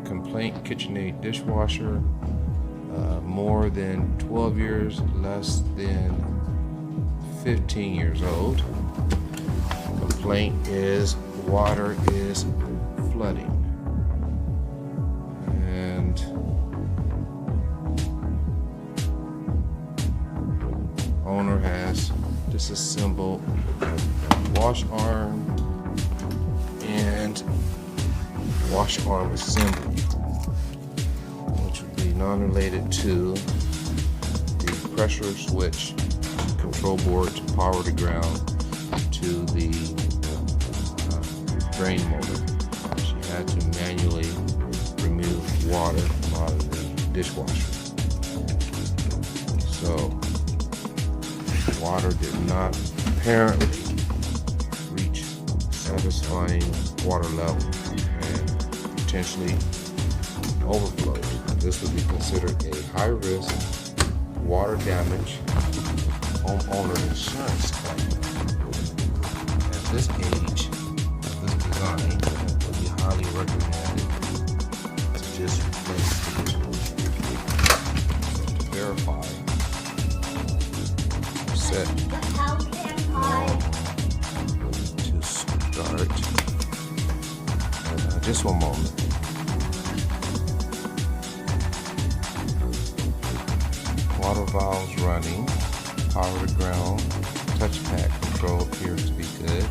complaint KitchenAid dishwasher, more than 12 years, less than 15 years old. Complaint is water is flooding. And owner has disassembled wash arm and wash arm assembly, which would be non-related to the pressure switch control board to power the ground to the drain motor. She had to manually remove water out of the dishwasher. So water did not apparently reach satisfying water level and potentially overflowed. This would be considered a high-risk water damage homeowner insurance claim. At this age, this design would be highly recommended to just replace the dishwasher. To verify, set to start. Just one moment. Water valves running. Power to ground. Touchpad control appears to be good.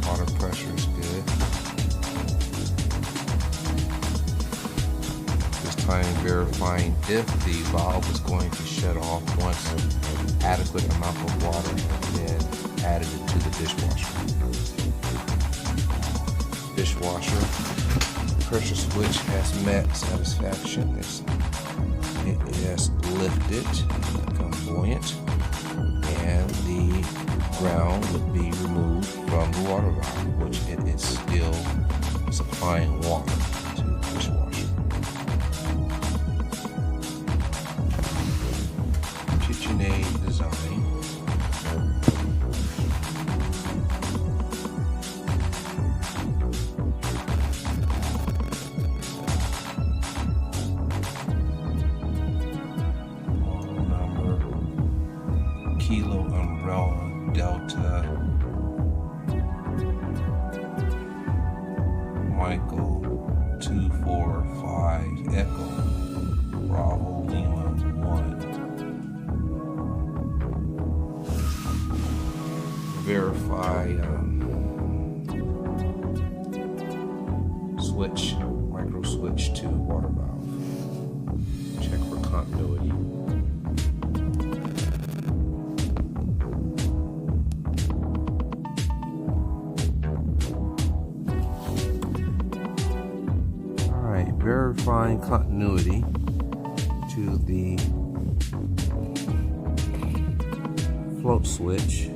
Water pressure is good. This time verifying if the valve is going to shut off once an adequate amount of water has been added to the dishwasher. Dishwasher pressure switch has met satisfaction. It has lifted, become buoyant, and the ground would be removed from the water valve, which it is still supplying water to the dishwasher. KitchenAid design. Kilo Umbrella Delta Michael 245 Echo Bravo Lima 1. Verify switch, micro switch to water valve. Check for continuity. Verifying continuity to the float switch.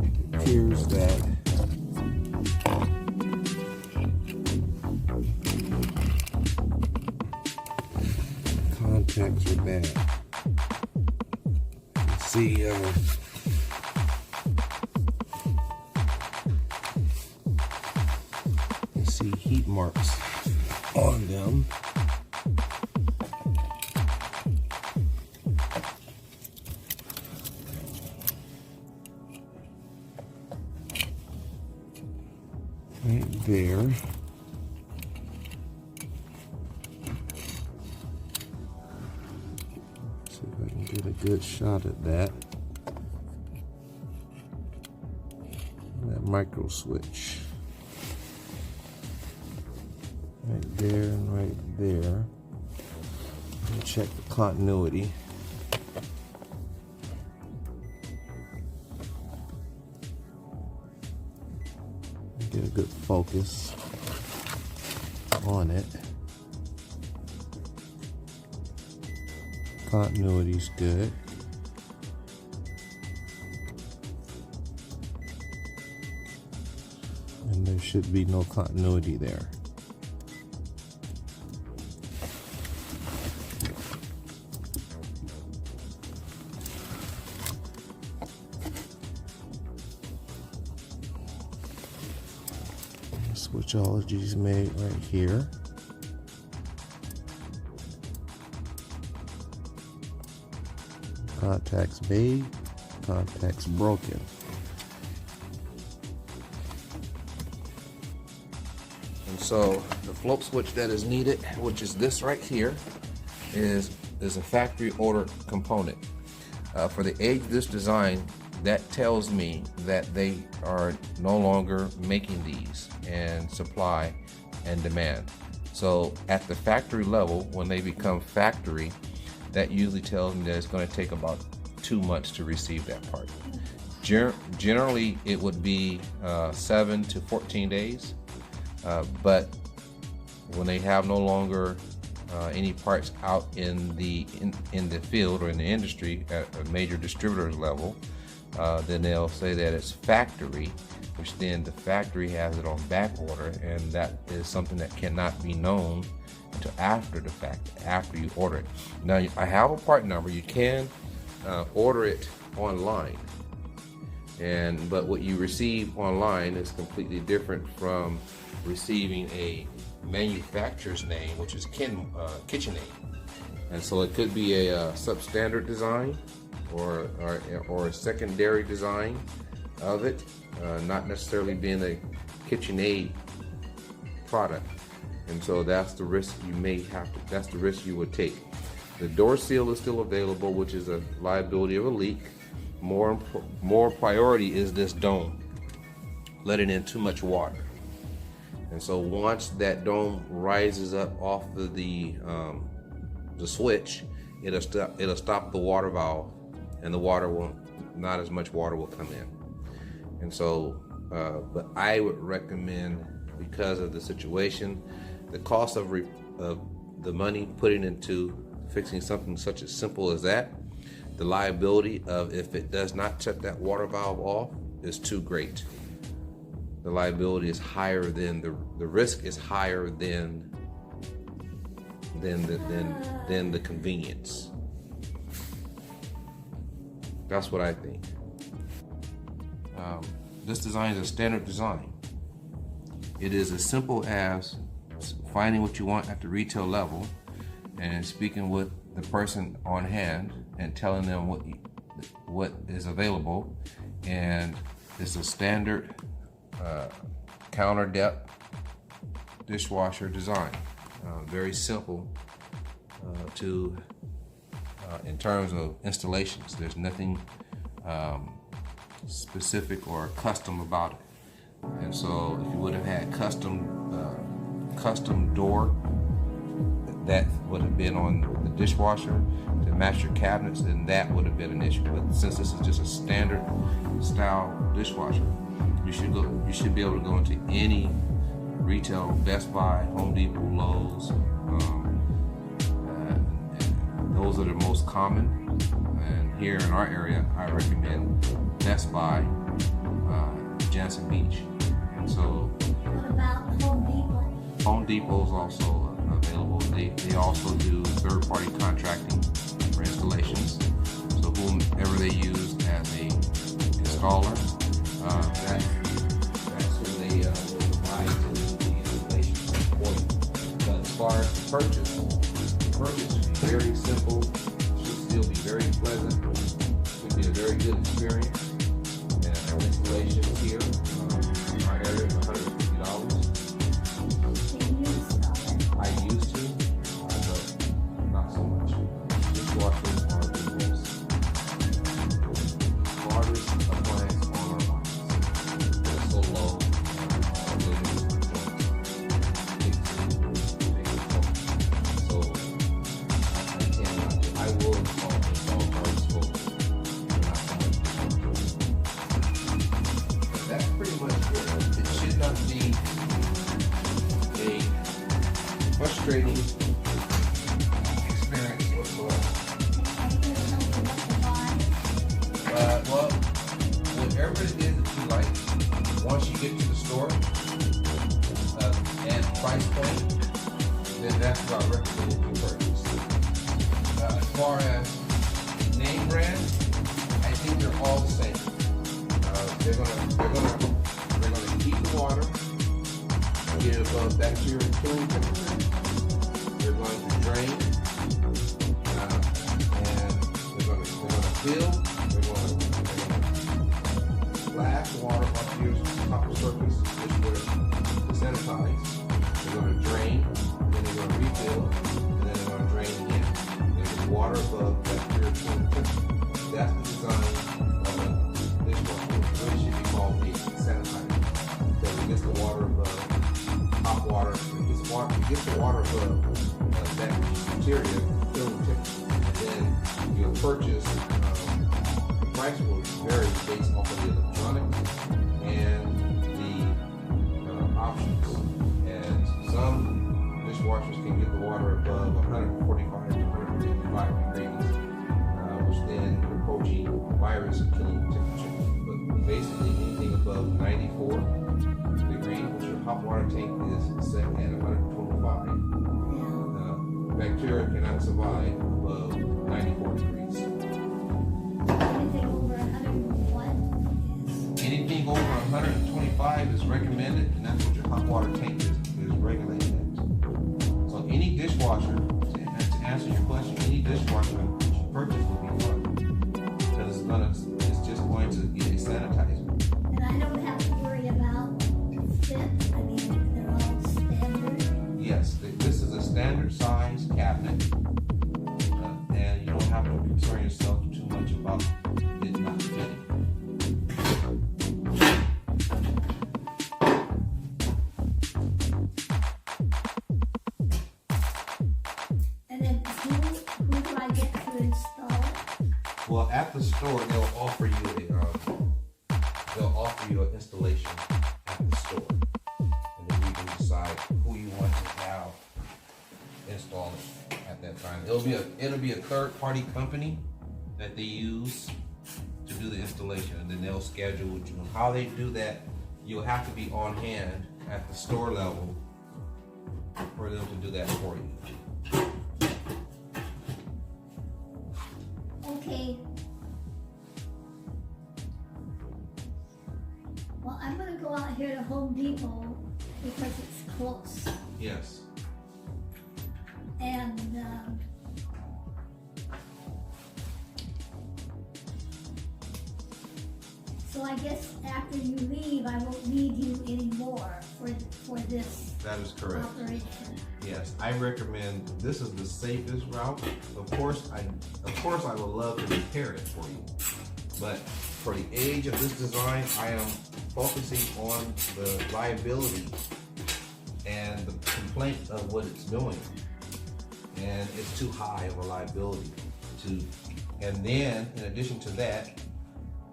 It appears that contacts are bad. See, see heat marks on them. Right there. See if I can get a good shot at that. That micro switch. Right there and right there. And check the continuity. Get a good focus on it. Continuity's good. And there should be no continuity there. switchology is made right here. Contacts made, contacts broken. And so the float switch that is needed, which is this right here, is a factory order component. For the age of this design, that tells me that they are no longer making these and supply and demand. So at the factory level, when they become factory, that usually tells me that it's going to take about 2 months to receive that part. Generally, it would be 7 to 14 days, but when they have no longer any parts out in the field or in the industry at a major distributor's level, then they'll say that it's factory, which then the factory has it on back order, and that is something that cannot be known until after the fact, after you order it. Now, I have a part number. You can order it online, but what you receive online is completely different from receiving a manufacturer's name, which is KitchenAid. And so it could be a substandard design or a secondary design of it, not necessarily being a KitchenAid product. And so that's the risk you may have to, that's the risk you would take. The door seal is still available, which is a liability of a leak. More priority is this dome, letting in too much water. And so once that dome rises up off of the switch, it'll stop the water valve, and the water not as much water will come in. And so, but I would recommend, because of the situation, the cost of the money putting into fixing something such as simple as that, the liability of if it does not shut that water valve off is too great. The liability is higher than the risk is higher than the convenience. That's what I think. This design is a standard design. It is as simple as finding what you want at the retail level and speaking with the person on hand and telling them what is available. And it's a standard counter depth dishwasher design. Very simple in terms of installations. There's nothing specific or custom about it. And so if you would have had custom door that would have been on the dishwasher to match your cabinets, then that would have been an issue. But since this is just a standard style dishwasher, you should be able to go into any retail, Best Buy, Home Depot, Lowe's. Those are the most common. And here in our area, I recommend Best Buy, Jansen Beach. And so, what about Home Depot? Home Depot is also available. They also do third-party contracting for installations. So whomever they use as a installer, that's who they will provide to the installation support. But as far as the purchase should be very simple. Should still be very pleasant. Should be a very good experience. And our installation here in our area is $150. I used to, but not so much. Dishwashers are the most hardest appliance on our minds. They're so low. So I will install parts for not so much. But that's pretty much it. It should not be a frustrating experience whatsoever. Well, whatever it is that you like, once you get to the store and price point, then that's what I recommend you purchase. As far as name brand, I think they're all the same. They're gonna keep the water. give bacteria cooling temperature. They're going to drain, and they're going to fill. They're going to splash water onto your upper surface, which will sanitize. They're going to drain, then they're going to refill, and then they're going to drain again. There's water above bacteria cooling temperature. That's the design of a dishwasher. It really should be called a sanitizer, because it gets the water above hot water. It gets the water above bacteria cooling temperature. And then you'll purchase. The price will vary based off of the electronics and the options. And some dishwashers can get the water above 145 to 155 degrees, which then approaching virus killing temperature. But basically anything above 94 degrees, which your hot water tank is set at 125, bacteria cannot survive above 94 degrees. Anything over 125 is recommended, and that's what your hot water tank is regulated at. So any dishwasher, to answer your question, any dishwasher that you purchase will be fine, because it's just going to be a sanitizer. And I don't have to worry about fit. I mean, they're all standard. Yes, this is a standard size cabinet, and you don't have to concern yourself too much about it not fitting. And then who do I get to install? Well, at the store, they'll offer you an installation at the store, and then you can decide who you want to have install it at that time. It'll be a third-party company that they use to do the installation, and then they'll schedule with you. And how they do that, you'll have to be on hand at the store level for them to do that for you. Okay. Well, I'm gonna go out here to Home Depot because it's close. Yes. And so I guess after you leave, I won't need you anymore for this That is correct. operation. Yes, I recommend this is the safest route. Of course, I would love to repair it for you, but for the age of this design, I am focusing on the liability and the complaint of what it's doing, and it's too high of a liability to. And then, in addition to that,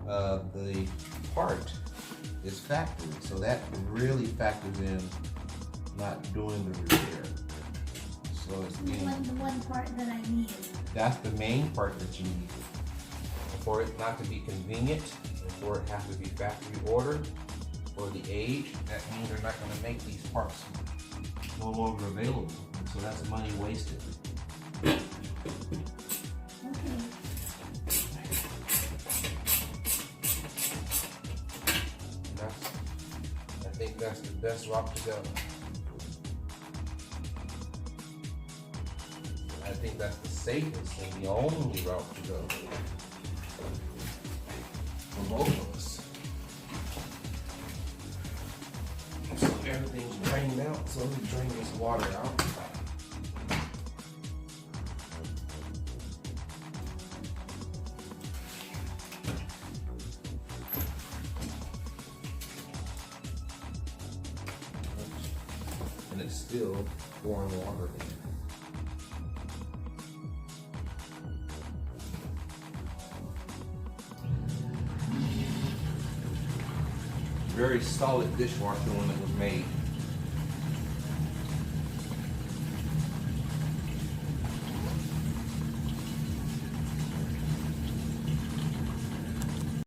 the part is factory, so that really factors in not doing the repair. So it's The one part that I need. that's the main part that you need. For it not to be convenient, and for it have to be factory ordered, for the age, that means they're not going to make these parts no longer available. And so that's money wasted. Okay. I think that's the best route to go. I think that's the safest and the only route to go for both of us. So everything's drained out, so let me drain this water out. And it's still pouring water in. Very solid dishwasher when it was made.